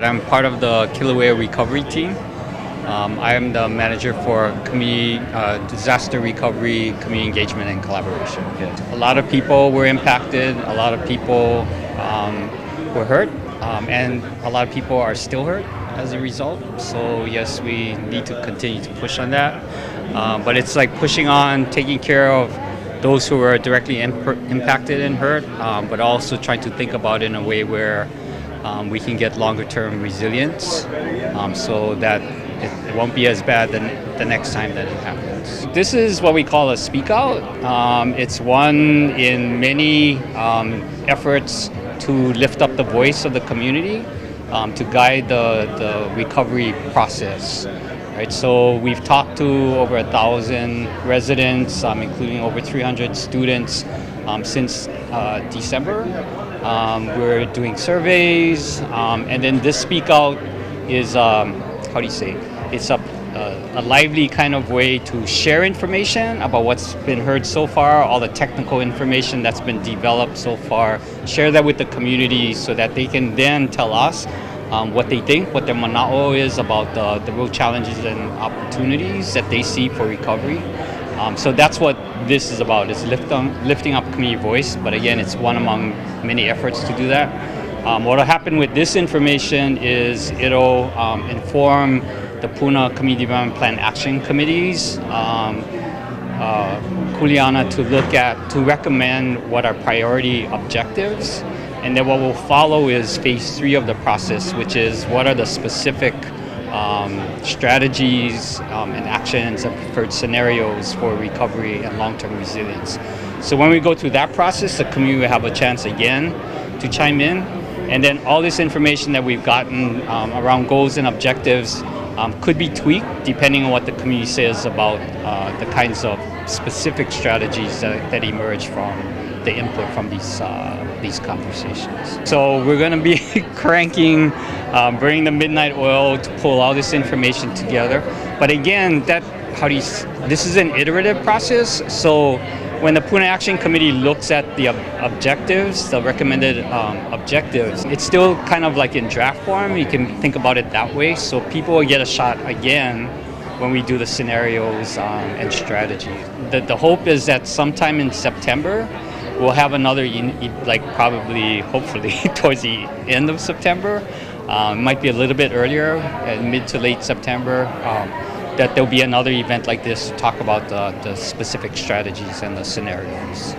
I'm part of the Kilauea recovery team. I am the manager for community disaster recovery, community engagement, and collaboration. A lot of people were impacted. A lot of people were hurt, and a lot of people are still hurt as a result. So yes, we need to continue to push on that. But it's like pushing on, taking care of those who are directly impacted and hurt, but also trying to think about it in a way where we can get longer-term resilience so that it won't be as bad the next time that it happens. This is what we call a speak out. It's one in many efforts to lift up the voice of the community, to guide the recovery process. Right, so we've talked to over 1,000 residents, including over 300 students since December. We're doing surveys, and then this speak out is, it's a lively kind of way to share information about what's been heard so far, all the technical information that's been developed so far, share that with the community so that they can then tell us what they think, what their mana'o is about the real challenges and opportunities that they see for recovery. So that's what this is about, is lifting up community voice, but again, it's one among many efforts to do that. What will happen with this information is it'll inform the Puna Community Development Plan Action Committees, Kuleana, to recommend what are priority objectives. And then what will follow is phase 3 of the process, which is what are the specific strategies and actions and preferred scenarios for recovery and long-term resilience. So when we go through that process, the community will have a chance again to chime in. And then all this information that we've gotten around goals and objectives could be tweaked depending on what the community says about the kinds of specific strategies that emerge from the input from these conversations. So we're going to be cranking, burning the midnight oil to pull all this information together. But again, this is an iterative process. So when the Puna Action Committee looks at the objectives, the recommended objectives, it's still kind of like in draft form. You can think about it that way. So people will get a shot again when we do the scenarios and strategy. The hope is that sometime in September, we'll have another, hopefully towards the end of September. Might be a little bit earlier, mid to late September, that there'll be another event like this to talk about the specific strategies and the scenarios.